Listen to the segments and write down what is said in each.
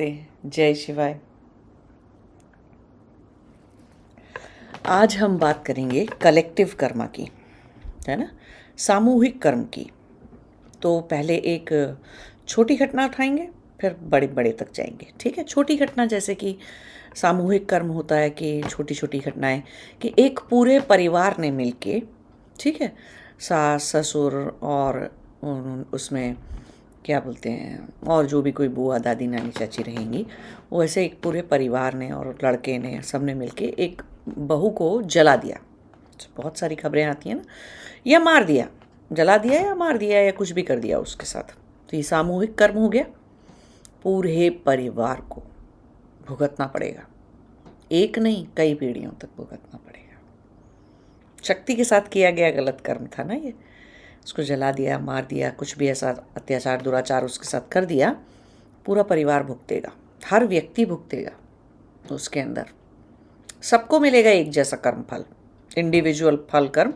जय शिवाय। आज हम बात करेंगे कलेक्टिव कर्मा की, है ना, सामूहिक कर्म की। तो पहले एक छोटी घटना उठाएंगे, फिर बड़े बड़े तक जाएंगे। ठीक है, छोटी घटना जैसे कि सामूहिक कर्म होता है कि छोटी छोटी घटनाएं कि एक पूरे परिवार ने मिलके, ठीक है, सास ससुर और उसमें क्या बोलते हैं, और जो भी कोई बुआ दादी नानी चाची रहेंगी, वो ऐसे एक पूरे परिवार ने और लड़के ने सबने मिलके एक बहू को जला दिया। बहुत सारी खबरें आती हैं ना, या मार दिया, जला दिया या मार दिया या कुछ भी कर दिया उसके साथ। तो ये सामूहिक कर्म हो गया। पूरे परिवार को भुगतना पड़ेगा, एक नहीं कई पीढ़ियों तक भुगतना पड़ेगा। शक्ति के साथ किया गया गलत कर्म था ना ये। उसको जला दिया, मार दिया, कुछ भी ऐसा अत्याचार दुराचार उसके साथ कर दिया, पूरा परिवार भुगतेगा, हर व्यक्ति भुगतेगा। उसके अंदर सबको मिलेगा एक जैसा कर्म फल, इंडिविजुअल फल कर्म।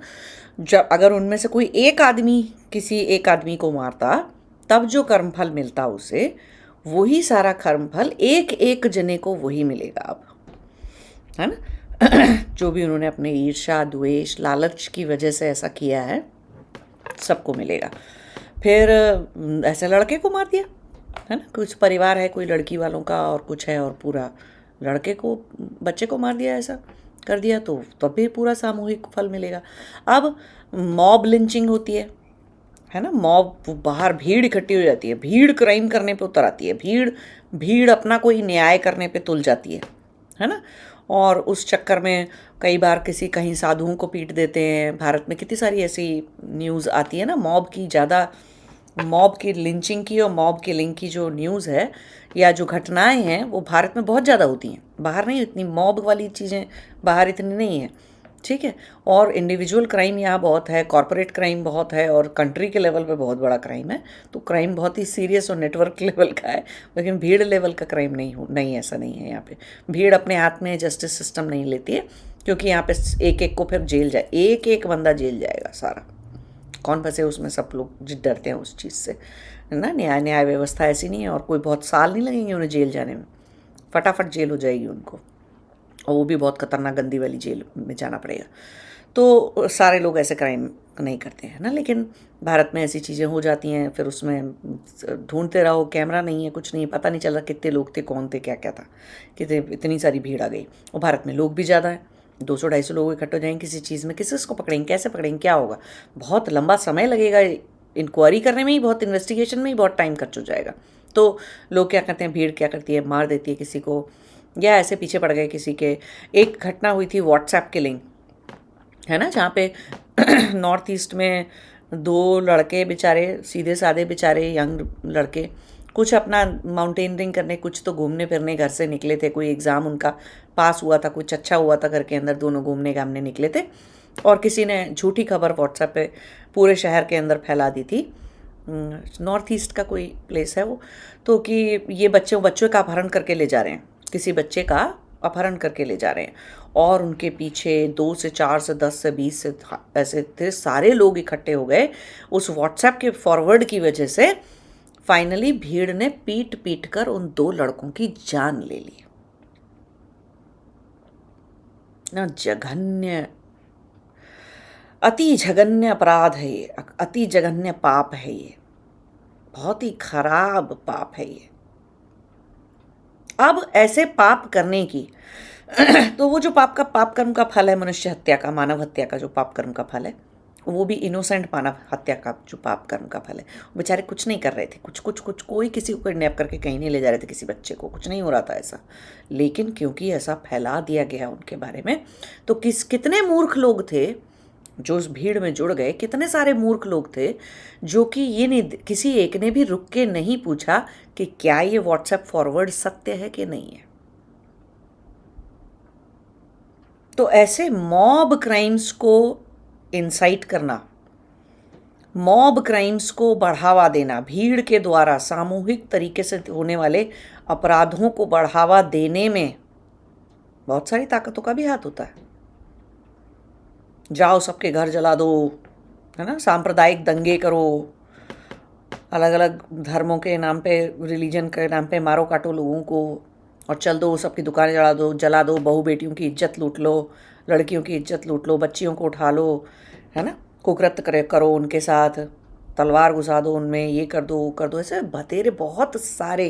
जब अगर उनमें से कोई एक आदमी किसी एक आदमी को मारता, तब जो कर्म फल मिलता उसे, वही सारा कर्म फल एक एक जने को वही मिलेगा अब, है ना। जो भी उन्होंने अपने ईर्ष्या द्वेष लालच की वजह से ऐसा किया है, सबको मिलेगा। फिर ऐसे लड़के को मार दिया, है ना, कुछ परिवार है कोई लड़की वालों का और कुछ है, और पूरा लड़के को बच्चे को मार दिया, ऐसा कर दिया, तो तब भी पूरा सामूहिक फल मिलेगा। अब मॉब लिंचिंग होती है ना, मॉब बाहर भीड़ इकट्ठी हो जाती है, भीड़ क्राइम करने पे उतर आती है, भीड़ भीड़ अपना कोई न्याय करने पे तुल जाती है ना। और उस चक्कर में कई बार किसी कहीं साधुओं को पीट देते हैं। भारत में कितनी सारी ऐसी न्यूज़ आती है ना, मॉब की, ज़्यादा मॉब की लिंचिंग की और मॉब किलिंग की जो न्यूज़ है या जो घटनाएं हैं, वो भारत में बहुत ज़्यादा होती हैं। बाहर नहीं, इतनी मॉब वाली चीज़ें बाहर इतनी नहीं है, ठीक है। और इंडिविजुअल क्राइम यहाँ बहुत है, कॉरपोरेट क्राइम बहुत है, और कंट्री के लेवल पे बहुत बड़ा क्राइम है। तो क्राइम बहुत ही सीरियस और नेटवर्क लेवल का है, लेकिन भीड़ लेवल का क्राइम नहीं, ऐसा नहीं है यहाँ पे। भीड़ अपने हाथ में जस्टिस सिस्टम नहीं लेती है, क्योंकि यहाँ पे एक एक को फिर जेल जाए, एक एक बंदा जेल जाएगा सारा। कौन फंसे उसमें, सब लोग डरते हैं उस चीज़ से, है ना। न्याय व्यवस्था ऐसी नहीं है, और कोई बहुत साल नहीं लगेंगे उन्हें जेल जाने में, फटाफट जेल हो जाएगी उनको, और वो भी बहुत खतरनाक गंदी वाली जेल में जाना पड़ेगा। तो सारे लोग ऐसे क्राइम नहीं करते हैं ना, लेकिन भारत में ऐसी चीज़ें हो जाती हैं। फिर उसमें ढूंढते रहो, कैमरा नहीं है, कुछ नहीं, पता नहीं चल रहा कितने लोग थे, कौन थे, क्या क्या था, कितने, इतनी सारी भीड़ आ गई। और भारत में लोग भी ज़्यादा हैं, 200-250 लोग इकट्ठे हो जाएंगे किसी चीज़ में, किसी को पकड़ेंगे, कैसे पकड़ेंगे, क्या होगा, बहुत लंबा समय लगेगा, इंक्वायरी करने में ही, बहुत इन्वेस्टिगेशन में ही बहुत टाइम खर्च हो जाएगा। तो लोग क्या करते हैं, भीड़ क्या करती है, मार देती है किसी को, या ऐसे पीछे पड़ गए किसी के। एक घटना हुई थी व्हाट्सएप किलिंग, है ना, जहाँ पे नॉर्थ ईस्ट में 2 लड़के बेचारे, सीधे साधे बेचारे यंग लड़के, कुछ अपना माउंटेनियरिंग करने, कुछ तो घूमने फिरने घर से निकले थे, कोई एग्ज़ाम उनका पास हुआ था, कुछ अच्छा हुआ था घर के अंदर, दोनों घूमने घामने निकले थे, और किसी ने झूठी खबर व्हाट्सएप पे पूरे शहर के अंदर फैला दी थी। नॉर्थ ईस्ट का कोई प्लेस है वो, तो कि ये बच्चों का अपहरण करके ले जा रहे हैं, किसी बच्चे का अपहरण करके ले जा रहे हैं, और उनके पीछे 2 से 4 से 10 से 20 से ऐसे थे, सारे लोग इकट्ठे हो गए उस व्हाट्सएप के फॉरवर्ड की वजह से। फाइनली भीड़ ने पीट पीट कर उन 2 लड़कों की जान ले ली ना। जघन्य, अति जघन्य अपराध है ये, अति जघन्य पाप है ये, बहुत ही खराब पाप है ये। अब ऐसे पाप करने की तो वो जो पाप कर्म का फल है, मनुष्य हत्या का, मानव हत्या का जो पाप कर्म का फल है, वो भी इनोसेंट मानव हत्या का जो पाप कर्म का फल है, वो बेचारे कुछ नहीं कर रहे थे, कुछ कोई किसी को किडनैप करके कहीं नहीं ले जा रहे थे, किसी बच्चे को कुछ नहीं हो रहा था ऐसा। लेकिन क्योंकि ऐसा फैला दिया गया उनके बारे में, तो कितने मूर्ख लोग थे जो उस भीड़ में जुड़ गए, कितने सारे मूर्ख लोग थे जो कि ये नहीं, किसी एक ने भी रुक के नहीं पूछा कि क्या ये व्हाट्सएप फॉरवर्ड सत्य है कि नहीं है। तो ऐसे मॉब क्राइम्स को इंसाइट करना, मॉब क्राइम्स को बढ़ावा देना, भीड़ के द्वारा सामूहिक तरीके से होने वाले अपराधों को बढ़ावा देने में बहुत सारी ताकतों का भी हाथ होता है। जाओ सबके घर जला दो, है ना, सांप्रदायिक दंगे करो, अलग अलग धर्मों के नाम पे, रिलीजन के नाम पे मारो काटो लोगों को, और चल दो सबकी दुकानें जला दो, बहू बेटियों की इज्जत लूट लो, लड़कियों की इज्जत लूट लो, बच्चियों को उठा लो, है ना, कुकृत्य करो उनके साथ, तलवार घुसा दो उनमें, ये कर दो वो कर दो, ऐसे बतेरे बहुत सारे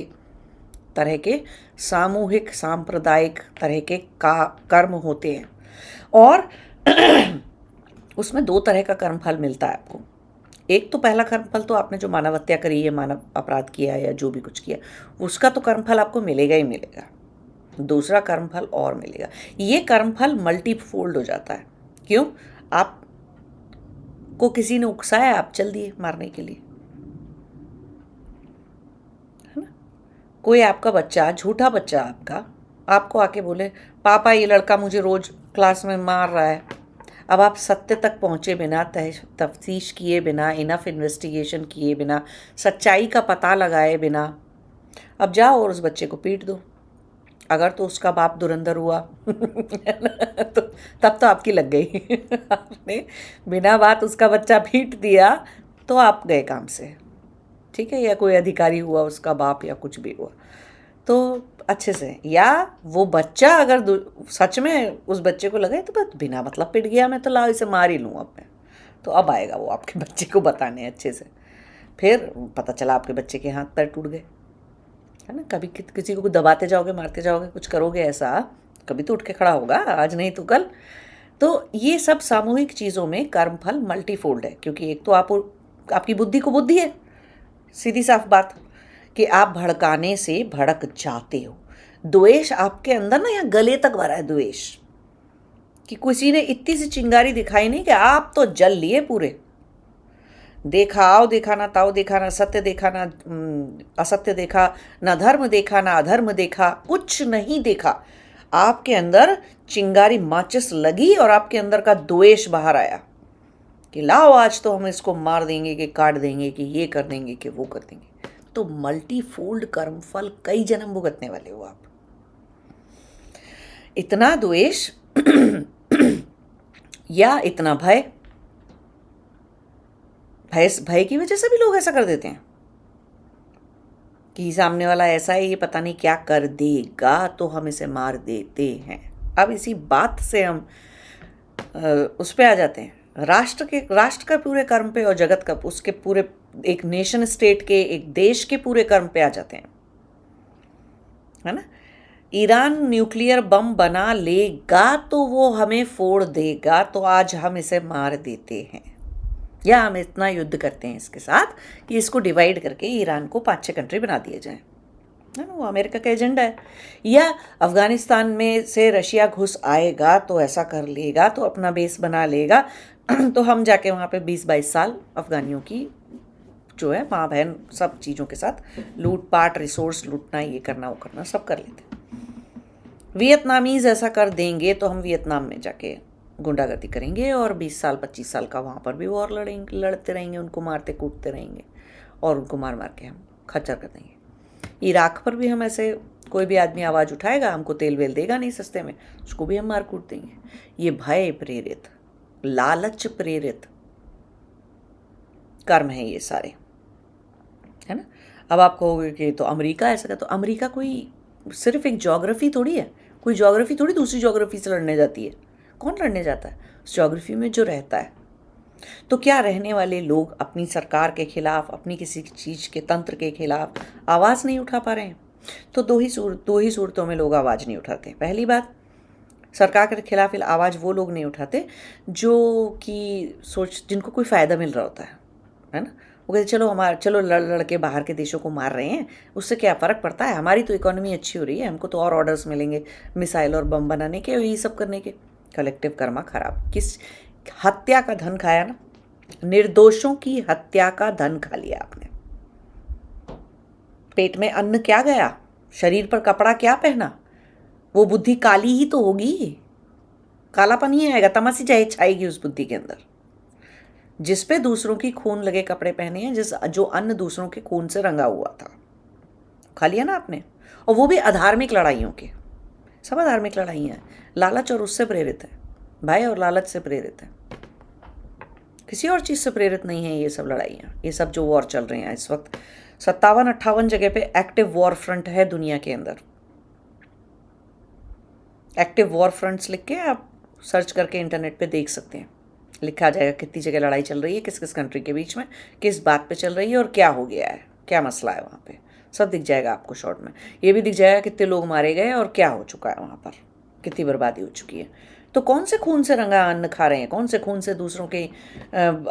तरह के सामूहिक सांप्रदायिक तरह के कर्म होते हैं। और उसमें दो तरह का कर्मफल मिलता है आपको। एक तो पहला कर्मफल तो आपने जो मानव हत्या करी है, मानव अपराध किया या जो भी कुछ किया, उसका तो कर्मफल आपको मिलेगा ही मिलेगा। दूसरा कर्मफल और मिलेगा। ये कर्मफल मल्टीफोल्ड हो जाता है। क्यों? आप को किसी ने उकसाया, आप चल दिए मारने के लिए, है ना। कोई आपका बच्चा, झूठा बच्चा आपको आके बोले पापा ये लड़का मुझे रोज क्लास में मार रहा है। अब आप सत्य तक पहुंचे बिना, तफ्तीश किए बिना, इनफ इन्वेस्टिगेशन किए बिना, सच्चाई का पता लगाए बिना, अब जाओ और उस बच्चे को पीट दो। अगर तो उसका बाप धुरंधर हुआ तो तब तो आपकी लग गई आपने बिना बात उसका बच्चा पीट दिया तो आप गए काम से, ठीक है। या कोई अधिकारी हुआ उसका बाप या कुछ भी हुआ तो अच्छे से, या वो बच्चा अगर सच में उस बच्चे को लगे तो बस बिना मतलब पिट गया मैं तो लाओ इसे मार ही लूँ अब मैं, तो अब आएगा वो आपके बच्चे को बताने अच्छे से। फिर पता चला आपके बच्चे के हाथ पैर टूट गए, है ना। कभी किसी को दबाते जाओगे, मारते जाओगे, कुछ करोगे ऐसा, कभी तो उठ के खड़ा होगा, आज नहीं तो कल। तो ये सब सामूहिक चीज़ों में कर्मफल मल्टीफोल्ड है, क्योंकि एक तो आपकी बुद्धि को बुद्धि है, सीधी साफ बात, कि आप भड़काने से भड़क जाते हो। द्वेष आपके अंदर ना यहाँ गले तक भरा है द्वेष, कि किसी ने इतनी सी चिंगारी दिखाई नहीं कि आप तो जल लिए पूरे। देखा आओ देखा ना ताओ देखा, ना सत्य देखा ना असत्य देखा, ना धर्म देखा ना अधर्म देखा, कुछ नहीं देखा। आपके अंदर चिंगारी माचिस लगी और आपके अंदर का द्वेष बाहर आया कि लाओ आज तो हम इसको मार देंगे, कि काट देंगे, कि ये कर देंगे, कि वो कर देंगे। तो मल्टीफोल्ड कर्मफल कई जन्म भुगतने वाले हो आप। इतना द्वेष या इतना भय की वजह से भी लोग ऐसा कर देते हैं कि सामने वाला ऐसा है, ये पता नहीं क्या कर देगा, तो हम इसे मार देते हैं। अब इसी बात से हम उस पे आ जाते हैं राष्ट्र का पूरे कर्म पे, और जगत का, उसके पूरे, एक नेशन स्टेट के, एक देश के पूरे कर्म पे आ जाते हैं, है ना। ईरान न्यूक्लियर बम बना लेगा तो वो हमें फोड़ देगा, तो आज हम इसे मार देते हैं, या हम इतना युद्ध करते हैं इसके साथ कि इसको डिवाइड करके ईरान को 5-6 कंट्री बना दिए जाए, है ना। वो अमेरिका का एजेंडा है। या अफगानिस्तान में से रशिया घुस आएगा तो ऐसा कर लेगा, तो अपना बेस बना लेगा तो हम जाके वहाँ पे 20-22 साल अफगानियों की जो है माँ बहन सब चीज़ों के साथ लूटपाट, रिसोर्स लूटना, ये करना वो करना सब कर लेते हैं। वियतनामीज ऐसा कर देंगे तो हम वियतनाम में जाके गुंडागर्दी करेंगे और 20 साल 25 साल का वहाँ पर भी वॉर लड़ते रहेंगे, उनको मारते कूटते रहेंगे और उनको मार मार के हम खच्चर कर देंगे। इराक पर भी हम ऐसे, कोई भी आदमी आवाज़ उठाएगा, हमको तेल वेल देगा नहीं सस्ते में, उसको भी हम मार कूट देंगे। ये भय प्रेरित, लालच प्रेरित कर्म है ये सारे, है ना। अब आप कहोगे कि तो अमेरिका ऐसा का, तो अमेरिका कोई सिर्फ एक ज्योग्राफी थोड़ी है, कोई ज्योग्राफी थोड़ी दूसरी ज्योग्राफी से लड़ने जाती है। कौन लड़ने जाता है? उस ज्योग्राफी में जो रहता है। तो क्या रहने वाले लोग अपनी सरकार के खिलाफ, अपनी किसी चीज़ के तंत्र के खिलाफ आवाज़ नहीं उठा पा रहे हैं? तो दो ही सूरतों में लोग आवाज़ नहीं उठाते। पहली बात, सरकार के खिलाफ आवाज़ वो लोग नहीं उठाते जो कि जिनको कोई फ़ायदा मिल रहा होता है ना। वो कहते चलो लड़ के बाहर के देशों को मार रहे हैं, उससे क्या फ़र्क पड़ता है, हमारी तो इकोनॉमी अच्छी हो रही है, हमको तो और ऑर्डर्स मिलेंगे मिसाइल और बम बनाने के और यही सब करने के। कलेक्टिव कर्मा खराब। किस हत्या का धन खाया ना, निर्दोषों की हत्या का धन खा लिया आपने। पेट में अन्न क्या गया, शरीर पर कपड़ा क्या पहना, वो बुद्धि काली ही तो होगी, कालापन ही आएगा, तमसी छाएगी उस बुद्धि के अंदर, जिस पे दूसरों की खून लगे कपड़े पहने हैं, जो अन्न दूसरों के खून से रंगा हुआ था, खा लिया ना आपने। और वो भी अधार्मिक लड़ाइयों के, सब अधार्मिक लड़ाइयाँ हैं, लालच और उससे प्रेरित है, भय और लालच से प्रेरित है। किसी और चीज़ से प्रेरित नहीं है ये सब लड़ाइयाँ, ये सब जो वॉर चल रहे हैं इस वक्त। 57-58 जगह पे एक्टिव वॉर फ्रंट है दुनिया के अंदर। एक्टिव वॉर फ्रंट्स लिख के आप सर्च करके इंटरनेट पे देख सकते हैं, लिखा जाएगा कितनी जगह लड़ाई चल रही है, किस किस कंट्री के बीच में, किस बात पे चल रही है और क्या हो गया है, क्या मसला है वहाँ पे, सब दिख जाएगा आपको शॉर्ट में। ये भी दिख जाएगा कितने लोग मारे गए और क्या हो चुका है वहाँ पर, कितनी बर्बादी हो चुकी है। तो कौन से खून से रंगा अन्न खा रहे हैं, कौन से खून से दूसरों के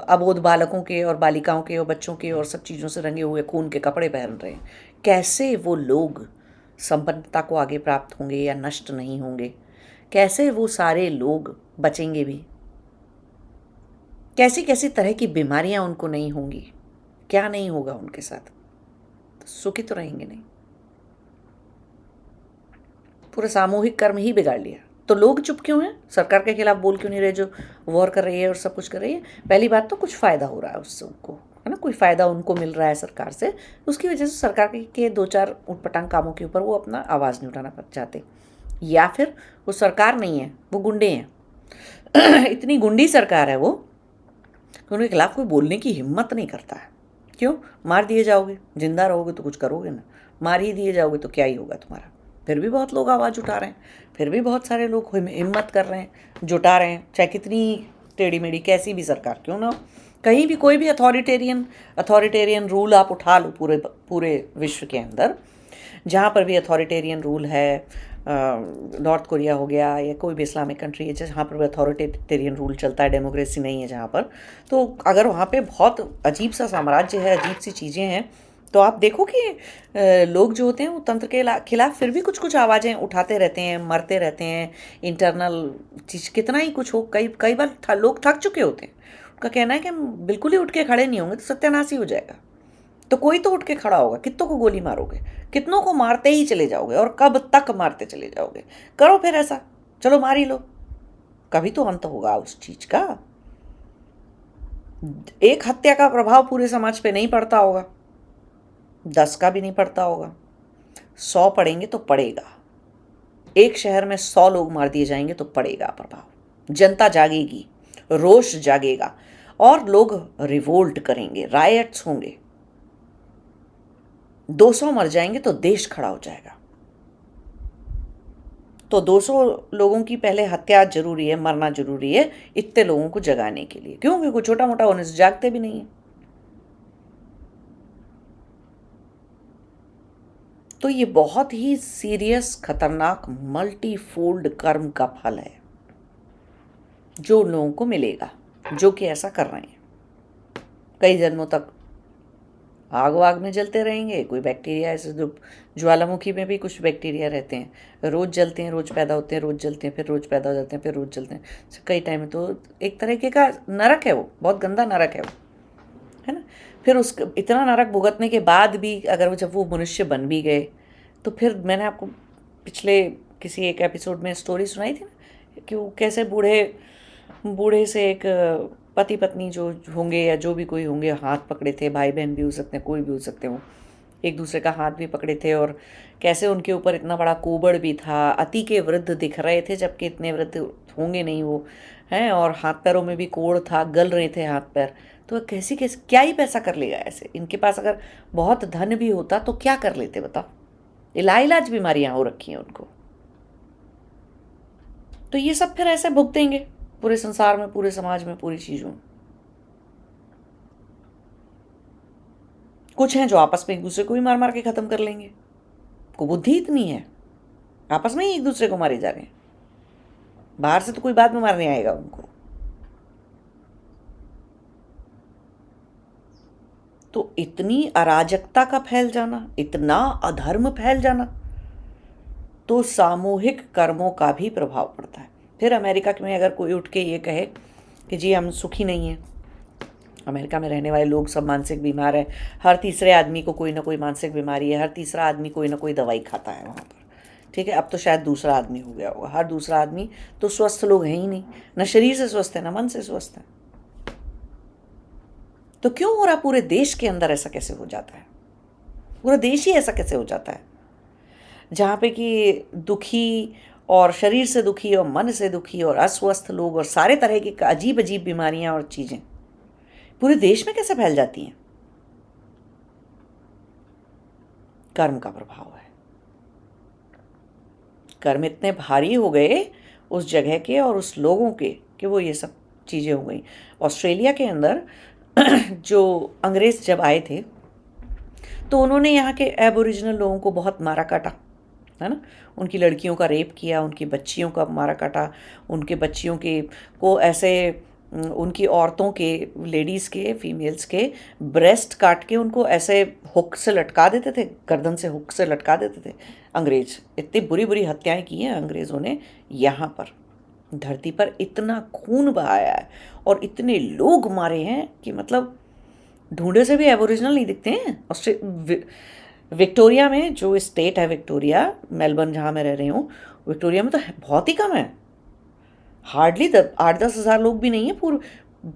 अबोध बालकों के और बालिकाओं के और बच्चों के और सब चीज़ों से रंगे हुए खून के कपड़े पहन रहे हैं। कैसे वो लोग संपन्नता को आगे प्राप्त होंगे या नष्ट नहीं होंगे, कैसे वो सारे लोग बचेंगे भी, कैसी कैसी तरह की बीमारियां उनको नहीं होंगी, क्या नहीं होगा उनके साथ, तो सुखी तो रहेंगे नहीं। पूरा सामूहिक कर्म ही बिगाड़ लिया। तो लोग चुप क्यों हैं, सरकार के खिलाफ बोल क्यों नहीं रहे जो वॉर कर रही है और सब कुछ कर रही है? पहली बात तो कुछ फ़ायदा हो रहा है उससे उनको, है ना, कोई फ़ायदा उनको मिल रहा है सरकार से, उसकी वजह से सरकार के 2-4 उटपटांग कामों के ऊपर वो अपना आवाज़ नहीं उठाना चाहते। या फिर वो सरकार नहीं है, वो गुंडे हैं इतनी गुंडी सरकार है वो कि उनके खिलाफ कोई बोलने की हिम्मत नहीं करता है। क्यों? मार दिए जाओगे, जिंदा रहोगे तो कुछ करोगे ना, मार ही दिए जाओगे तो क्या ही होगा तुम्हारा। फिर भी बहुत लोग आवाज़ उठा रहे हैं, फिर भी बहुत सारे लोग हिम्मत कर रहे हैं, जुटा रहे हैं, चाहे कितनी टेढ़ी मेढ़ी कैसी भी सरकार क्यों ना हो। कहीं भी कोई भी अथॉरिटेरियन रूल आप उठा लो पूरे पूरे विश्व के अंदर, जहाँ पर भी अथॉरिटेरियन रूल है, नॉर्थ कोरिया हो गया या कोई भी इस्लामिक कंट्री है जहाँ पर भी अथॉरिटेरियन रूल चलता है, डेमोक्रेसी नहीं है जहाँ पर, तो अगर वहाँ पे बहुत अजीब सा साम्राज्य है, अजीब सी चीज़ें हैं, तो आप देखो कि लोग जो होते हैं वो तंत्र के खिलाफ फिर भी कुछ कुछ आवाज़ें उठाते रहते हैं, मरते रहते हैं, इंटरनल चीज़ कितना ही कुछ हो, कई कई बार लोग थक चुके होते हैं। उनका कहना है कि हम बिल्कुल ही उठ के खड़े नहीं होंगे तो सत्यानाश ही हो जाएगा। तो कोई तो उठ के खड़ा होगा, कितनों को गोली मारोगे, कितनों को मारते ही चले जाओगे और कब तक मारते चले जाओगे? करो फिर ऐसा, चलो मार ही लो, कभी तो अंत होगा उस चीज का। एक हत्या का प्रभाव पूरे समाज पे नहीं पड़ता होगा, 10 का भी नहीं पड़ता होगा, 100 पड़ेंगे तो पड़ेगा। एक शहर में 100 लोग मार दिए जाएंगे तो पड़ेगा प्रभाव, जनता जागेगी, रोष जागेगा और लोग रिवोल्ट करेंगे, रायट्स होंगे। 200 मर जाएंगे तो देश खड़ा हो जाएगा। तो 200 लोगों की पहले हत्या जरूरी है, मरना जरूरी है इतने लोगों को जगाने के लिए। क्यों? क्योंकि छोटा मोटा होने से जागते भी नहीं है। तो ये बहुत ही सीरियस, खतरनाक, मल्टीफोल्ड कर्म का फल है जो लोगों को मिलेगा, जो कि ऐसा कर रहे हैं। कई जन्मों तक आग वाग में जलते रहेंगे। कोई बैक्टीरिया ऐसे, जो ज्वालामुखी में भी कुछ बैक्टीरिया रहते हैं, रोज़ जलते हैं, रोज़ पैदा होते हैं, रोज़ जलते हैं, फिर रोज़ पैदा हो जाते हैं, फिर रोज़ जलते हैं कई टाइम में। तो एक तरीके का नरक है वो, बहुत गंदा नरक है वो, है ना। फिर उस इतना नरक भुगतने के बाद भी अगर वो, जब वो मनुष्य बन भी गए, तो फिर मैंने आपको पिछले किसी एक एपिसोड में स्टोरी सुनाई थी ना कि वो कैसे बूढ़े से एक पति पत्नी जो होंगे या जो भी कोई होंगे, हाथ पकड़े थे, भाई बहन भी हो सकते हैं, कोई भी हो सकते हो, एक दूसरे का हाथ भी पकड़े थे, और कैसे उनके ऊपर इतना बड़ा कोबड़ भी था, अति के वृद्ध दिख रहे थे जबकि इतने वृद्ध होंगे नहीं वो, हैं, और हाथ पैरों में भी कोड़ था, गल रहे थे हाथ पैर। तो कैसे क्या ही पैसा कर लेगा ऐसे? इनके पास अगर बहुत धन भी होता तो क्या कर लेते बताओ? इलाज बीमारियां हो रखी हैं उनको। तो ये सब फिर ऐसे भुगतेंगे पूरे संसार में, पूरे समाज में, पूरी चीजों में। कुछ हैं जो आपस में एक दूसरे को भी मार मार के खत्म कर लेंगे, को बुद्धि इतनी है, आपस में ही एक दूसरे को मारे जा रहे हैं, बाहर से तो कोई बाद में मारने आएगा उनको। तो इतनी अराजकता का फैल जाना, इतना अधर्म फैल जाना, तो सामूहिक कर्मों का भी प्रभाव पड़ता है। फिर अमेरिका में अगर कोई उठ के ये कहे कि जी हम सुखी नहीं हैं, अमेरिका में रहने वाले लोग सब मानसिक बीमार हैं, हर तीसरे आदमी को कोई ना कोई मानसिक बीमारी है, हर तीसरा आदमी कोई ना कोई दवाई खाता है वहाँ पर, ठीक है। अब तो शायद दूसरा आदमी हो गया होगा, हर दूसरा आदमी तो स्वस्थ लोग हैं ही नहीं, न शरीर से स्वस्थ है, न मन से स्वस्थ है। तो क्यों हो रहा? पूरे देश के अंदर ऐसा कैसे हो जाता है? पूरा देश ही ऐसा कैसे हो जाता है जहाँ पे कि दुखी और शरीर से दुखी और मन से दुखी और अस्वस्थ लोग और सारे तरह की अजीब अजीब बीमारियां और चीज़ें, पूरे देश में कैसे फैल जाती हैं? कर्म का प्रभाव है। कर्म इतने भारी हो गए उस जगह के और उस लोगों के कि वो ये सब चीज़ें हो गई। ऑस्ट्रेलिया के अंदर जो अंग्रेज़ जब आए थे तो उन्होंने यहाँ के एबोरिजिनल लोगों को बहुत मारा काटा, है ना। उनकी लड़कियों का रेप किया, उनकी बच्चियों का मारा काटा, उनके बच्चियों के को ऐसे उनकी औरतों के, लेडीज़ के, फीमेल्स के ब्रेस्ट काट के उनको ऐसे हुक से लटका देते थे, गर्दन से हुक से लटका देते थे। अंग्रेज इतनी बुरी बुरी हत्याएं की हैं अंग्रेज़ों ने यहाँ पर, धरती पर इतना खून बहाया है और इतने लोग मारे हैं कि मतलब ढूंढे से भी एबोरिजिनल नहीं दिखते हैं। विक्टोरिया में, जो स्टेट है विक्टोरिया, मेलबर्न जहाँ मैं रह रही हूँ, विक्टोरिया में तो बहुत ही कम है, हार्डली 8-10 हज़ार लोग भी नहीं है, पूरे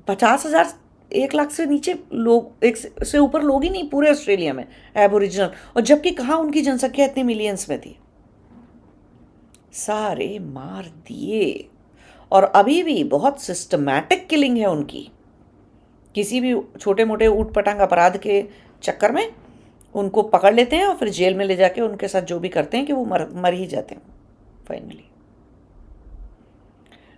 50,000, 1 लाख से नीचे लोग, एक से ऊपर लोग ही नहीं पूरे ऑस्ट्रेलिया में एबोरिजिनल। और जबकि कहाँ उनकी जनसंख्या इतनी मिलियंस में थी, सारे मार दिए। और अभी भी बहुत सिस्टमैटिक किलिंग है उनकी, किसी भी छोटे मोटे ऊट पटांग अपराध के चक्कर में उनको पकड़ लेते हैं और फिर जेल में ले जाके उनके साथ जो भी करते हैं कि वो मर ही जाते हैं फाइनली।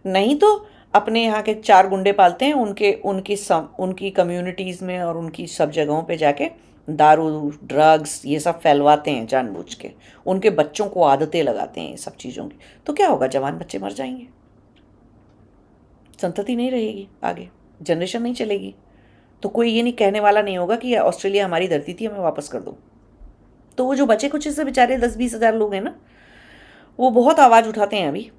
नहीं तो अपने यहाँ के 4 गुंडे पालते हैं, उनकी कम्युनिटीज़ में और उनकी सब जगहों पे जाके दारू, ड्रग्स ये सब फैलवाते हैं जानबूझ के, उनके बच्चों को आदतें लगाते हैं ये सब चीज़ों की। तो क्या होगा? जवान बच्चे मर जाएंगे, संतति नहीं रहेगी, आगे जनरेशन नहीं चलेगी। तो कोई ये नहीं कहने वाला नहीं होगा कि ऑस्ट्रेलिया हमारी धरती थी, हमें वापस कर दो। तो वो जो बचे कुछ से बेचारे 10-20 हज़ार लोग हैं ना, वो बहुत आवाज़ उठाते हैं अभी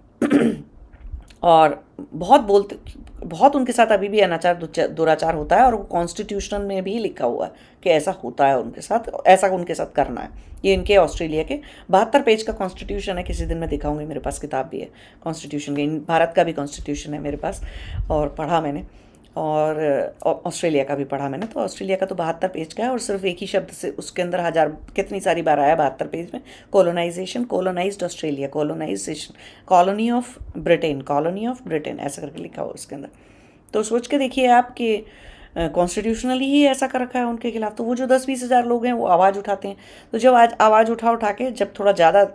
और बहुत उनके साथ अभी भी अनाचार दुराचार होता है, और वो कॉन्स्टिट्यूशन में भी लिखा हुआ है कि ऐसा होता है उनके साथ, ऐसा उनके साथ करना है। ये इनके ऑस्ट्रेलिया के 72 पेज का कॉन्स्टिट्यूशन है, किसी दिन मैं दिखाऊंगी, मेरे पास किताब भी है कॉन्स्टिट्यूशन की। भारत का भी कॉन्स्टिट्यूशन है मेरे पास और पढ़ा मैंने, और ऑस्ट्रेलिया का भी पढ़ा मैंने। तो ऑस्ट्रेलिया का तो 72 पेज का है और सिर्फ एक ही शब्द से उसके अंदर हजार कितनी सारी बार आया 72 पेज में, colonisation, colonised Australia, colonisation, colony of Britain, ऐसा करके लिखा हुआ उसके अंदर। तो सोच के देखिए आप कि कॉन्स्टिट्यूशनली ही ऐसा कर रखा है उनके खिलाफ। तो वो जो 10-20 हज़ार लोग हैं वो आवाज़ उठाते हैं। तो जब आज आवाज़ उठा के जब थोड़ा ज़्यादा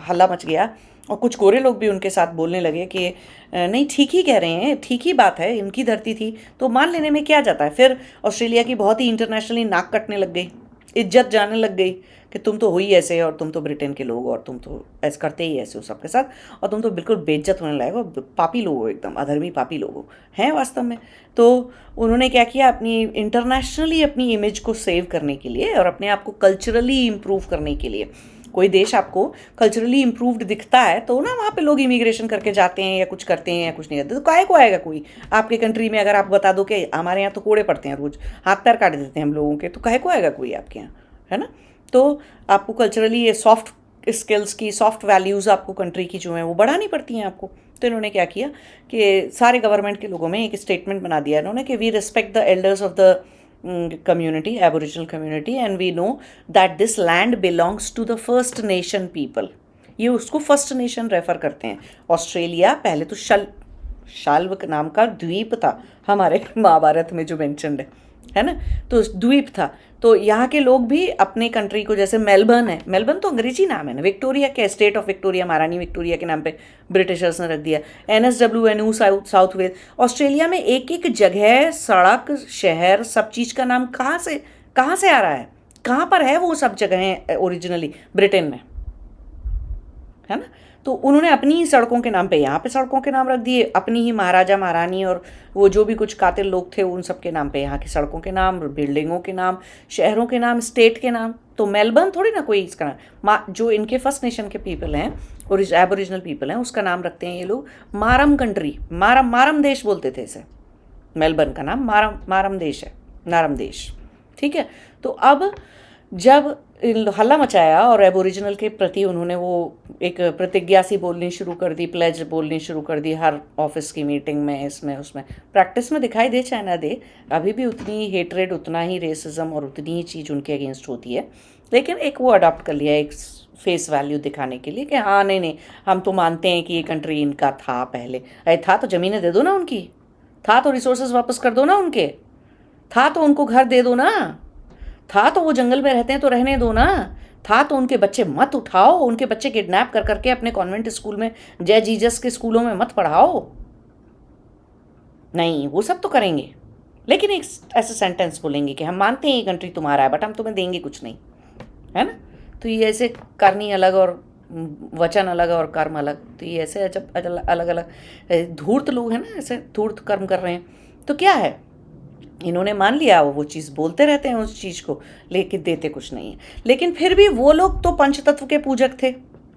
हल्ला मच गया और कुछ गोरे लोग भी उनके साथ बोलने लगे कि नहीं ठीक ही कह रहे हैं, ठीक ही बात है, इनकी धरती थी, तो मान लेने में क्या जाता है। फिर ऑस्ट्रेलिया की बहुत ही इंटरनेशनली नाक कटने लग गई, इज्जत जाने लग गई कि तुम तो हो ही ऐसे, और तुम तो ब्रिटेन के लोग, और तुम तो ऐसे करते ही ऐसे हो सबके साथ, और तुम तो बिल्कुल बेइज्जत होने लायक हो, पापी लोग हो, एकदम अधर्मी पापी लोग हो, हैं वास्तव में। तो उन्होंने क्या किया, अपनी इंटरनेशनली अपनी इमेज को सेव करने के लिए और अपने आप को कल्चरली इम्प्रूव करने के लिए, कोई देश आपको कल्चरली इम्प्रूव्ड दिखता है तो ना वहाँ पे लोग इमिग्रेशन करके जाते हैं या कुछ करते हैं या कुछ नहीं करते। तो काहे को आएगा कोई आपके कंट्री में? अगर आप बता दो कि हमारे यहाँ तो कोड़े पड़ते हैं रोज, हाथ पैर काट देते हैं हम लोगों के, तो काहे को आएगा कोई आपके यहाँ, है ना। तो आपको कल्चरली ये सॉफ्ट स्किल्स की, सॉफ्ट वैल्यूज़ आपको कंट्री की जो है वो बढ़ानी पड़ती हैं आपको। तो इन्होंने क्या किया कि सारे गवर्नमेंट के लोगों में एक स्टेटमेंट बना दिया इन्होंने कि we respect the elders of the community, Aboriginal community, and we know that this land belongs to the First Nation people। ये उसको फर्स्ट नेशन रेफर करते हैं। ऑस्ट्रेलिया पहले तो शाल्व नाम का द्वीप था, हमारे महाभारत में जो मेंशन्ड है ना, तो द्वीप था। तो यहाँ के लोग भी अपने कंट्री को, जैसे मेलबर्न है, मेलबर्न तो अंग्रेजी नाम है ना, विक्टोरिया के स्टेट ऑफ विक्टोरिया, महारानी विक्टोरिया के नाम पे ब्रिटिशर्स ने रख दिया। NSW south Wales. ऑस्ट्रेलिया में एक एक जगह, सड़क, शहर, सब चीज़ का नाम कहाँ से आ रहा है, कहाँ पर है वो सब जगहें ओरिजिनली? ब्रिटेन में, है ना। तो उन्होंने अपनी ही सड़कों के नाम पे यहाँ पे सड़कों के नाम रख दिए, अपनी ही महाराजा महारानी और वो जो भी कुछ कातिल लोग थे उन सब के नाम पे यहाँ की सड़कों के नाम, बिल्डिंगों के नाम, शहरों के नाम, स्टेट के नाम। तो मेलबर्न थोड़ी ना कोई इसका नाम, जो इनके फर्स्ट नेशन के पीपल हैं और एबोरिजिनल पीपल हैं, उसका नाम रखते हैं ये लोग मारम कंट्री, मारम देश बोलते थे इसे। मेलबर्न का नाम मारम देश है, नारम देश, ठीक है। तो अब जब हल्ला मचाया और एबोरिजिनल के प्रति उन्होंने वो एक प्रतिज्ञा सी बोलनी शुरू कर दी, प्लेज बोलनी शुरू कर दी हर ऑफिस की मीटिंग में, इसमें उसमें, प्रैक्टिस में दिखाई दे चाहे ना दे, अभी भी उतनी हेट्रेड, उतना ही रेसिज्म और उतनी ही चीज़ उनके अगेंस्ट होती है। लेकिन एक वो अडॉप्ट कर लिया एक फेस वैल्यू दिखाने के लिए कि हाँ नहीं हम तो मानते हैं कि ये कंट्री इनका था पहले। अरे था तो ज़मीनें दे दो ना उनकी, था तो रिसोर्सेज वापस कर दो ना उनके, था तो उनको घर दे दो ना, था तो वो जंगल में रहते हैं तो रहने दो ना, था तो उनके बच्चे मत उठाओ, उनके बच्चे किडनैप कर करके अपने कॉन्वेंट स्कूल में, जय जीजस के स्कूलों में मत पढ़ाओ। नहीं, वो सब तो करेंगे, लेकिन एक ऐसे सेंटेंस बोलेंगे कि हम मानते हैं ये कंट्री तुम्हारा है बट हम तुम्हें देंगे कुछ नहीं, है ना। तो ये ऐसे करनी अलग और वचन अलग और कर्म अलग, तो ये ऐसे जब अलग अलग धूर्त लोग हैं ना, ऐसे धूर्त कर्म कर रहे हैं, तो क्या है, इन्होंने मान लिया, वो चीज़ बोलते रहते हैं उस चीज़ को, लेकिन देते कुछ नहीं है। लेकिन फिर भी वो लोग तो पंचतत्व के पूजक थे,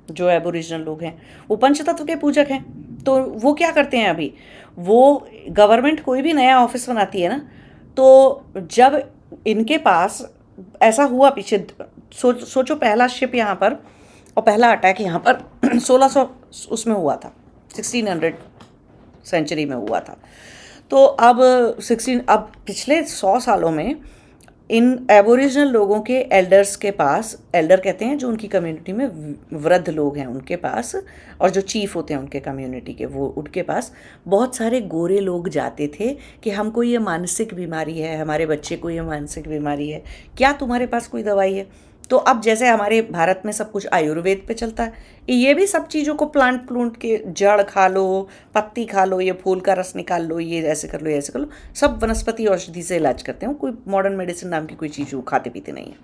जो एबोरिजिनल लोग हैं वो पंचतत्व के पूजक हैं। तो वो क्या करते हैं, अभी वो गवर्नमेंट कोई भी नया ऑफिस बनाती है ना, तो जब इनके पास ऐसा हुआ पीछे, सोचो पहला शिप यहाँ पर और पहला अटैक यहाँ पर 1600 उसमें हुआ था, 1600 सेंचुरी में हुआ था। तो अब अब पिछले 100 सालों में इन एबोरिजिनल लोगों के एल्डर्स के पास, एल्डर कहते हैं जो उनकी कम्युनिटी में वृद्ध लोग हैं उनके पास, और जो चीफ होते हैं उनके कम्युनिटी के, वो उनके पास बहुत सारे गोरे लोग जाते थे कि हमको ये मानसिक बीमारी है, हमारे बच्चे को ये मानसिक बीमारी है, क्या तुम्हारे पास कोई दवाई है। तो अब जैसे हमारे भारत में सब कुछ आयुर्वेद पे चलता है, ये भी सब चीज़ों को प्लांट प्लूंट के जड़ खा लो, पत्ती खा लो, ये फूल का रस निकाल लो, ये ऐसे कर लो, ये ऐसे कर लो, सब वनस्पति औषधि से इलाज करते हैं। कोई मॉडर्न मेडिसिन नाम की कोई चीज़ वो खाते पीते नहीं है,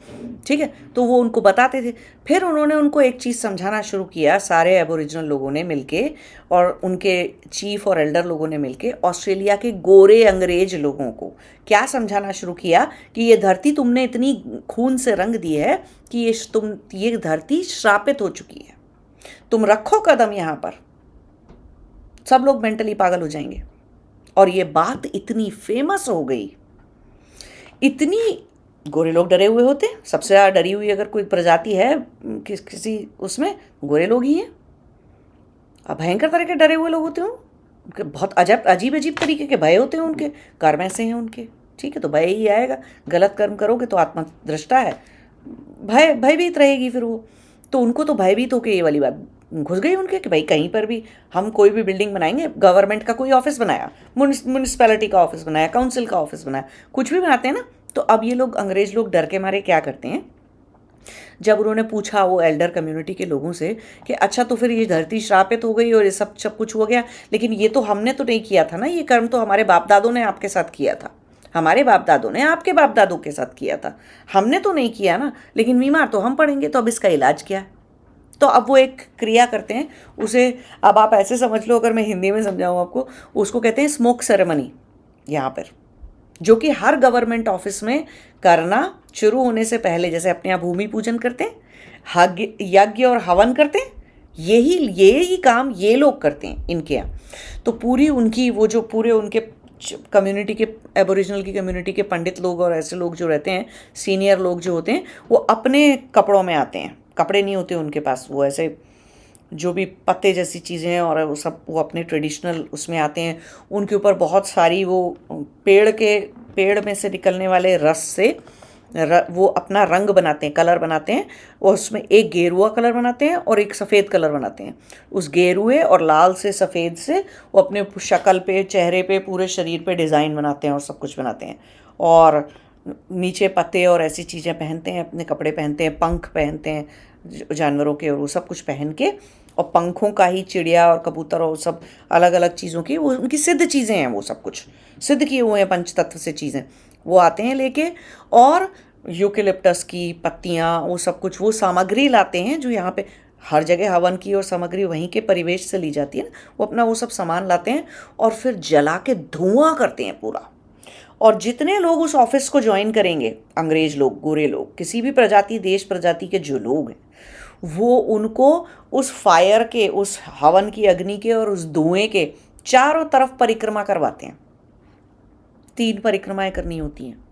ठीक है। तो वो उनको बताते थे। फिर उन्होंने उनको एक चीज़ समझाना शुरू किया, सारे एबोरिजिनल लोगों ने मिलके और उनके चीफ और एल्डर लोगों ने मिलके ऑस्ट्रेलिया के गोरे अंग्रेज लोगों को क्या समझाना शुरू किया कि ये धरती तुमने इतनी खून से रंग दी है कि ये धरती श्रापित हो चुकी है, तुम रखो कदम यहाँ पर, सब लोग मेंटली पागल हो जाएंगे। और ये बात इतनी फेमस हो गई, इतनी, गोरे लोग डरे हुए होते, सबसे ज़्यादा डरी हुई अगर कोई प्रजाति है किसी उसमें, गोरे लोग ही हैं। अब भयंकर तरह के डरे हुए लोग होते हो, बहुत अजीब अजीब तरीके के भय होते हैं उनके, कर्म ऐसे हैं उनके, ठीक है। तो भय ही आएगा, गलत कर्म करोगे तो आत्मा दृष्टा है, भयभीत रहेगी फिर वो। तो उनको तो भयभीत होकर ये वाली बात घुस गई उनके कि भाई कहीं पर भी हम कोई भी बिल्डिंग बनाएंगे, गवर्नमेंट का कोई ऑफिस बनाया, म्यूनिसिपैलिटी का ऑफिस बनाया, काउंसिल का ऑफिस बनाया, कुछ भी बनाते हैं ना, तो अब ये लोग अंग्रेज लोग डर के मारे क्या करते हैं, जब उन्होंने पूछा वो एल्डर कम्युनिटी के लोगों से कि अच्छा तो फिर ये धरती श्रापित हो गई और ये सब कुछ हो गया, लेकिन ये तो हमने तो नहीं किया था ना, ये कर्म तो हमारे बाप दादों ने आपके साथ किया था, हमारे बाप दादों ने आपके बाप दादों के साथ किया था, हमने तो नहीं किया ना, लेकिन बीमार तो हम पड़ेंगे, तो अब इसका इलाज क्या है। तो अब वो एक क्रिया करते हैं, उसे अब आप ऐसे समझ लो, अगर मैं हिंदी में समझाऊँ आपको, उसको कहते हैं स्मोक सेरेमनी यहाँ पर, जो कि हर गवर्नमेंट ऑफिस में करना शुरू होने से पहले, जैसे अपने यहाँ भूमि पूजन करते हैं, यज्ञ और हवन करते हैं, यही काम ये लोग करते हैं इनके यहाँ। तो पूरी उनकी वो जो पूरे उनके कम्युनिटी के, एबोरिजिनल की कम्युनिटी के पंडित लोग और ऐसे लोग जो रहते हैं, सीनियर लोग जो होते हैं, वो अपने कपड़ों में आते हैं, कपड़े नहीं होते उनके पास, वो ऐसे जो भी पत्ते जैसी चीज़ें हैं और वो सब, वो अपने ट्रेडिशनल उसमें आते हैं। उनके ऊपर बहुत सारी वो पेड़ में से निकलने वाले रस से वो अपना रंग बनाते हैं, कलर बनाते हैं, और उसमें एक गेरुआ कलर बनाते हैं और एक सफ़ेद कलर बनाते हैं। उस गेरुए और लाल से सफ़ेद से वो अपने शक्ल पे, चेहरे पे, पूरे शरीर पे डिज़ाइन बनाते हैं और सब कुछ बनाते हैं, और नीचे पत्ते और ऐसी चीज़ें पहनते हैं, अपने कपड़े पहनते हैं, पंख पहनते हैं जानवरों के, और वो सब कुछ पहन के, और पंखों का ही चिड़िया और कबूतर और सब अलग अलग चीज़ों की, वो उनकी सिद्ध चीज़ें हैं, वो सब कुछ सिद्ध किए हुए हैं पंचतत्व से चीज़ें, वो आते हैं लेके, और यूकेलिप्टस की पत्तियाँ, वो सब कुछ, वो सामग्री लाते हैं जो यहाँ पे हर जगह हवन की और सामग्री वहीं के परिवेश से ली जाती है ना, वो अपना वो सब सामान लाते हैं और फिर जला के धुआं करते हैं पूरा। और जितने लोग उस ऑफिस को ज्वाइन करेंगे, अंग्रेज लोग, गोरे लोग, किसी भी प्रजाति, देश प्रजाति के जो लोग हैं, वो उनको उस फायर के, उस हवन की अग्नि के और उस धुएं के चारों तरफ परिक्रमा करवाते हैं। 3 परिक्रमाएं करनी होती हैं,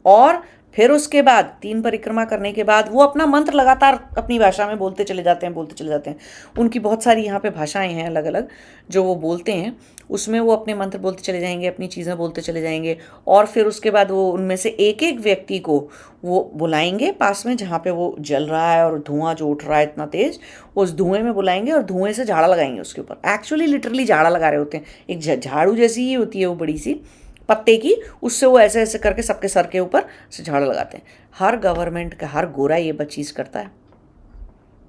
और फिर उसके बाद 3 परिक्रमा करने के बाद वो अपना मंत्र लगातार अपनी भाषा में बोलते चले जाते हैं। उनकी बहुत सारी यहाँ पे भाषाएं हैं अलग अलग जो वो बोलते हैं, उसमें वो अपने मंत्र बोलते चले जाएंगे, अपनी चीज़ें बोलते चले जाएंगे, और फिर उसके बाद वो उनमें से एक एक व्यक्ति को वो बुलाएंगे पास में जहाँ पे वो जल रहा है और धुआं जो उठ रहा है इतना तेज, उस धुएं में बुलाएंगे और धुएं से झाड़ा लगाएंगे उसके ऊपर। एक्चुअली लिटरली झाड़ा लगा रहे होते हैं, एक झाड़ू जैसी ही होती है वो बड़ी सी, पत्ते की, उससे वो ऐसे ऐसे करके सबके सर के ऊपर से झाड़ू लगाते हैं। हर गवर्नमेंट का हर गोरा ये चीज़ करता है।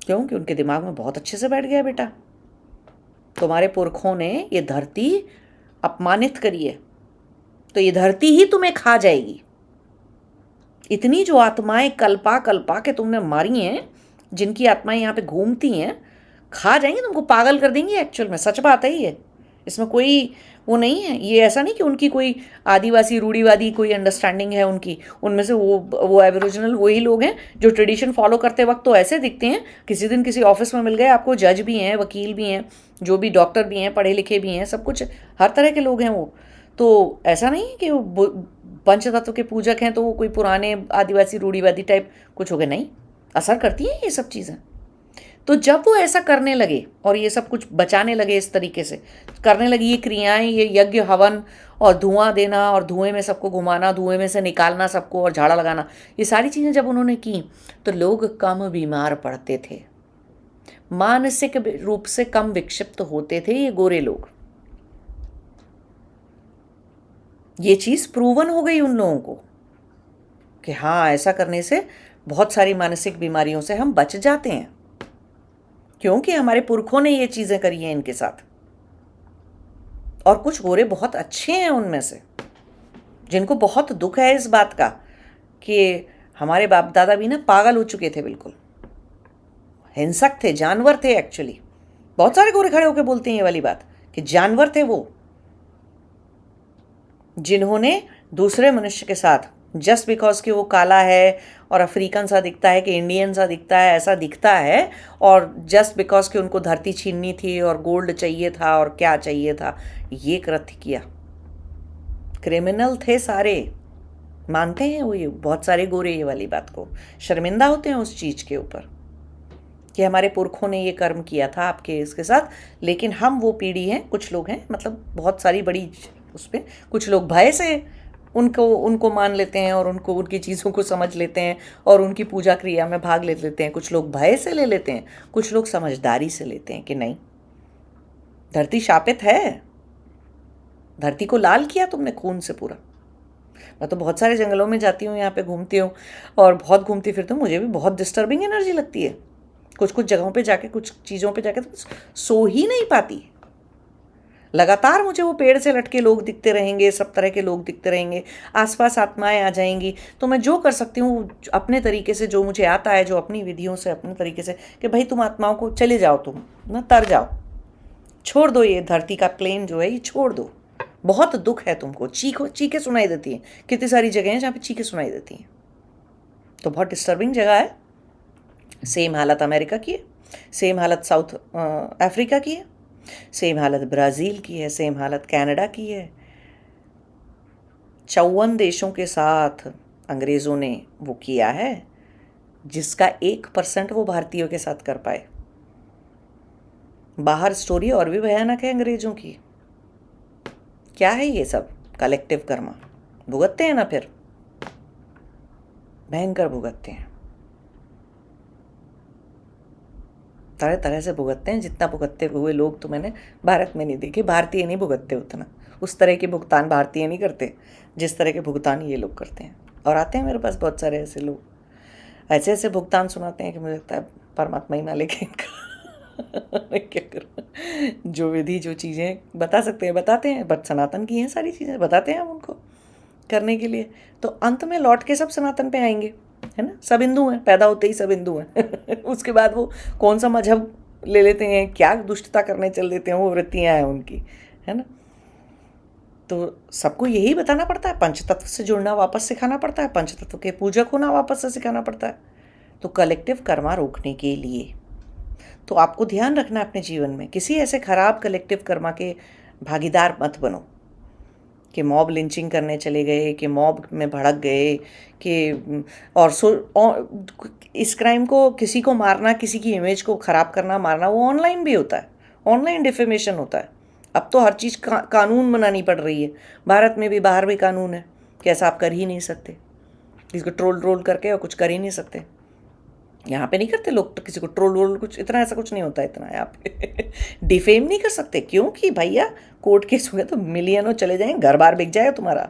क्यों? कि उनके दिमाग में बहुत अच्छे से बैठ गया बेटा, तुम्हारे पुरखों ने ये धरती अपमानित करी है तो ये धरती ही तुम्हें खा जाएगी। इतनी जो आत्माएं कल्पा कल्पा के तुमने मारी हैं, जिनकी आत्माएं यहाँ पे घूमती हैं, खा जाएंगी, तुमको पागल कर देंगी। एक्चुअल में सच बात है ये, इसमें कोई वो नहीं है। ये ऐसा नहीं कि उनकी कोई आदिवासी रूढ़ीवादी कोई अंडरस्टैंडिंग है उनकी, उनमें से वो एबोरिजिनल वही लोग हैं जो ट्रेडिशन फॉलो करते वक्त तो ऐसे दिखते हैं। किसी दिन किसी ऑफिस में मिल गए आपको, जज भी हैं, वकील भी हैं, जो भी डॉक्टर भी हैं, पढ़े लिखे भी हैं, सब कुछ हर तरह के लोग हैं वो। तो ऐसा नहीं है कि वो पंचतत्व के पूजक हैं तो वो कोई पुराने आदिवासी रूढ़ीवादी टाइप कुछ हो गए, नहीं। असर करती हैं ये सब चीज़ें। तो जब वो ऐसा करने लगे और ये सब कुछ बचाने लगे, इस तरीके से करने लगी ये क्रियाएं, ये यज्ञ हवन और धुआं देना और धुएं में सबको घुमाना, धुएं में से निकालना सबको और झाड़ा लगाना, ये सारी चीज़ें जब उन्होंने की तो लोग कम बीमार पड़ते थे, मानसिक रूप से कम विक्षिप्त होते थे ये गोरे लोग। ये चीज़ प्रूवन हो गई उन लोगों को कि हाँ, ऐसा करने से बहुत सारी मानसिक बीमारियों से हम बच जाते हैं, क्योंकि हमारे पुरखों ने ये चीज़ें करी हैं इनके साथ। और कुछ गोरे बहुत अच्छे हैं उनमें से, जिनको बहुत दुख है इस बात का कि हमारे बाप दादा भी ना पागल हो चुके थे, बिल्कुल हिंसक थे, जानवर थे एक्चुअली। बहुत सारे गोरे खड़े होकर बोलते हैं ये वाली बात कि जानवर थे वो, जिन्होंने दूसरे मनुष्य के साथ जस्ट बिकॉज कि वो काला है और अफ्रीकन सा दिखता है कि इंडियन सा दिखता है, ऐसा दिखता है, और जस्ट बिकॉज कि उनको धरती छीननी थी और गोल्ड चाहिए था और क्या चाहिए था, ये कृत्य किया। क्रिमिनल थे सारे, मानते हैं वो, ये बहुत सारे गोरे ये वाली बात को शर्मिंदा होते हैं उस चीज़ के ऊपर कि हमारे पुरखों ने ये कर्म किया था आपके इसके साथ। लेकिन हम वो पीढ़ी हैं, कुछ लोग हैं, मतलब बहुत सारी बड़ी उस पर, कुछ लोग भय से उनको मान लेते हैं और उनको उनकी चीज़ों को समझ लेते हैं और उनकी पूजा क्रिया में भाग ले लेते हैं। कुछ लोग भय से ले लेते हैं, कुछ लोग समझदारी से लेते हैं कि नहीं, धरती शापित है, धरती को लाल किया तुमने खून से पूरा। मैं तो बहुत सारे जंगलों में जाती हूँ, यहाँ पे घूमती हूँ और बहुत घूमती फिरती हूँ, मुझे भी बहुत डिस्टर्बिंग एनर्जी लगती है। कुछ जगहों पे जाके, कुछ चीज़ों पे जाके तो सो ही नहीं पाती। लगातार मुझे वो पेड़ से लटके लोग दिखते रहेंगे, सब तरह के लोग दिखते रहेंगे, आसपास आत्माएं आ जाएंगी। तो मैं जो कर सकती हूँ अपने तरीके से, जो मुझे आता है, जो अपनी विधियों से अपने तरीके से, कि भाई तुम आत्माओं को चले जाओ, तुम ना तर जाओ, छोड़ दो ये धरती का प्लेन जो है, ये छोड़ दो। बहुत दुख है तुमको, चीखें सुनाई देती हैं, कितनी सारी जगह हैं जहाँ पे चीखें सुनाई देती हैं। तो बहुत डिस्टर्बिंग जगह है। सेम हालत अमेरिका की है, सेम हालत साउथ अफ्रीका की है, सेम हालत ब्राज़ील की है, सेम हालत कनाडा की है। 54 देशों के साथ अंग्रेज़ों ने वो किया है, जिसका 1% वो भारतीयों के साथ कर पाए। बाहर स्टोरी और भी भयानक है अंग्रेज़ों की। क्या है ये सब कलेक्टिव कर्मा? भुगतते हैं ना, फिर भयंकर भुगतते हैं, तरह तरह से भुगतते हैं। जितना भुगतते हुए लोग तो मैंने भारत में नहीं देखे, भारतीय नहीं भुगतते उतना, उस तरह के भुगतान भारतीय नहीं करते जिस तरह के भुगतान ये लोग करते हैं। और आते हैं मेरे पास बहुत सारे ऐसे लोग, ऐसे ऐसे भुगतान सुनाते हैं कि मुझे लगता है परमात्मा ही ना लेके इनका क्या करूँ। जो विधि, जो चीज़ें बता सकते हैं बताते हैं, बट सनातन की हैं सारी चीज़ें, बताते हैं हम उनको करने के लिए। तो अंत में लौट के सब सनातन पे आएंगे, है ना। सब हिंदू हैं, पैदा होते ही सब हिंदू हैं उसके बाद वो कौन सा मजहब ले लेते हैं, क्या दुष्टता करने चल देते हैं, वो वृत्तियाँ हैं उनकी, है ना। तो सबको यही बताना पड़ता है, पंचतत्व से जुड़ना वापस सिखाना पड़ता है, पंचतत्व के पूजक होना वापस से सिखाना पड़ता है। तो कलेक्टिव कर्मा रोकने के लिए तो आपको ध्यान रखना है अपने जीवन में, किसी ऐसे खराब कलेक्टिव कर्मा के भागीदार मत बनो कि मॉब लिंचिंग करने चले गए, कि मॉब में भड़क गए, कि और इस क्राइम को, किसी को मारना, किसी की इमेज को ख़राब करना, मारना, वो ऑनलाइन भी होता है, ऑनलाइन डिफेमेशन होता है। अब तो हर चीज़ कानून बनानी पड़ रही है, भारत में भी बाहर भी कानून है कि ऐसा आप कर ही नहीं सकते, इसको ट्रोल करके और कुछ कर ही नहीं सकते। यहाँ पे नहीं करते लोग, तो किसी को ट्रोल वोल कुछ इतना ऐसा कुछ नहीं होता इतना यहाँ पे। डिफेम नहीं कर सकते क्योंकि भैया कोर्ट केस हो गया तो मिलियनों चले जाएंगे, घर बार बिक जाएगा तुम्हारा,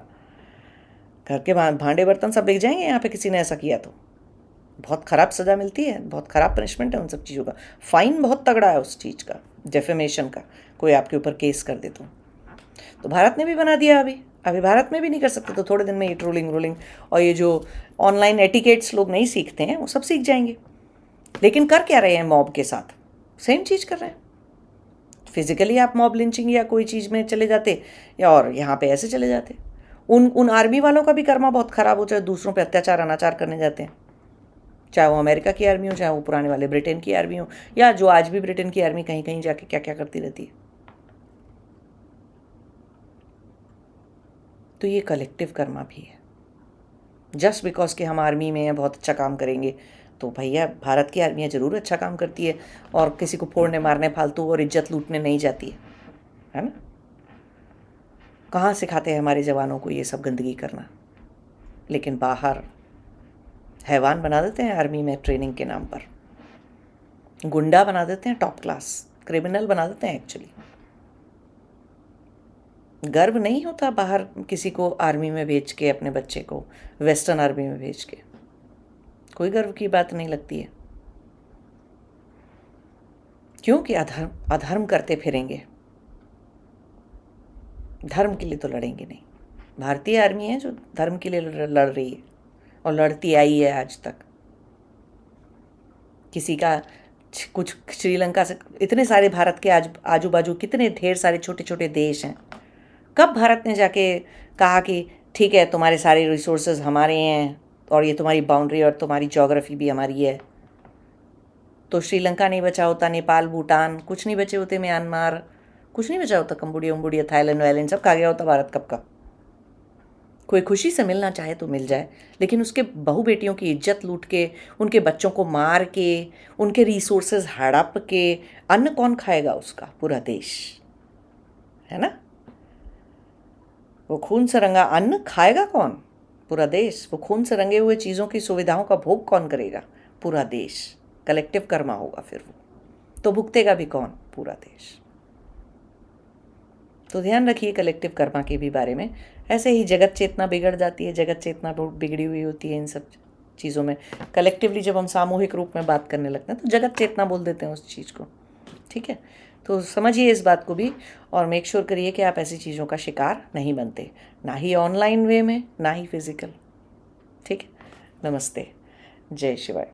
घर के भांडे बर्तन सब बिक जाएंगे यहाँ पे किसी ने ऐसा किया तो। बहुत ख़राब सज़ा मिलती है, बहुत ख़राब पनिशमेंट है उन सब चीज़ों का। फ़ाइन बहुत तगड़ा है उस चीज़ का, डेफेमेशन का, कोई आपके ऊपर केस कर दे तो भारत ने भी बना दिया अभी भारत में भी नहीं कर सकते, तो थोड़े दिन में ये ट्रोलिंग और ये जो ऑनलाइन एटिकेट्स लोग नहीं सीखते हैं वो सब सीख जाएंगे। लेकिन कर क्या रहे हैं मॉब के साथ? सेम चीज़ कर रहे हैं। फिजिकली आप मॉब लिंचिंग या कोई चीज़ में चले जाते या और यहाँ पे ऐसे चले जाते। उन आर्मी वालों का भी कर्मा बहुत ख़राब हो, चाहे दूसरों पे अत्याचार अनाचार करने जाते हैं, चाहे वो अमेरिका की आर्मी हो, चाहे वो पुराने वाले ब्रिटेन की आर्मी हो, या जो आज भी ब्रिटेन की आर्मी कहीं कहीं जाके क्या क्या करती रहती है। तो ये कलेक्टिव कर्मा भी है। जस्ट बिकॉज कि हम आर्मी में हैं, बहुत अच्छा काम करेंगे, तो भैया भारत की आर्मियाँ ज़रूर अच्छा काम करती है और किसी को फोड़ने मारने फालतू और इज्जत लूटने नहीं जाती है ना। कहाँ सिखाते हैं हमारे जवानों को ये सब गंदगी करना? लेकिन बाहर हैवान बना देते हैं आर्मी में ट्रेनिंग के नाम पर, गुंडा बना देते हैं, टॉप क्लास क्रिमिनल बना देते हैं एक्चुअली। गर्व नहीं होता बाहर किसी को आर्मी में भेज के, अपने बच्चे को वेस्टर्न आर्मी में भेज के, कोई गर्व की बात नहीं लगती है। क्योंकि अधर्म करते फिरेंगे, धर्म के लिए तो लड़ेंगे नहीं। भारतीय आर्मी है जो धर्म के लिए लड़ रही है और लड़ती आई है आज तक। किसी का कुछ, श्रीलंका से इतने सारे भारत के आजू बाजू कितने ढेर सारे छोटे छोटे देश हैं। कब भारत ने जाके कहा कि ठीक है तुम्हारे सारे रिसोर्सेज हमारे हैं और ये तुम्हारी बाउंड्री और तुम्हारी ज्योग्राफी भी हमारी है? तो श्रीलंका नहीं बचा होता, नेपाल भूटान कुछ नहीं बचे होते, म्यांमार कुछ नहीं बचा होता, कंबोडिया थाईलैंड वाईलैंड सब खा गया होता भारत कब का। कोई खुशी से मिलना चाहे तो मिल जाए, लेकिन उसके बहू बेटियों की इज्जत लूट के, उनके बच्चों को मार के, उनके रिसोर्सेज हड़प के अन्न कौन खाएगा? उसका पूरा देश, है ना। वो खून से रंगा अन्न खाएगा कौन? पूरा देश। वो खून से रंगे हुए चीज़ों की सुविधाओं का भोग कौन करेगा? पूरा देश। कलेक्टिव कर्मा होगा फिर वो, तो भुगतेगा भी कौन? पूरा देश। तो ध्यान रखिए कलेक्टिव कर्मा के भी बारे में। ऐसे ही जगत चेतना बिगड़ जाती है, जगत चेतना बहुत बिगड़ी हुई होती है इन सब चीज़ों में। कलेक्टिवली जब हम सामूहिक रूप में बात करने लगते हैं तो जगत चेतना बोल देते हैं उस चीज़ को, ठीक है। तो समझिए इस बात को भी और मेक श्योर करिए कि आप ऐसी चीज़ों का शिकार नहीं बनते, ना ही ऑनलाइन वे में, ना ही फिजिकल, ठीक है। नमस्ते, जय शिवाय।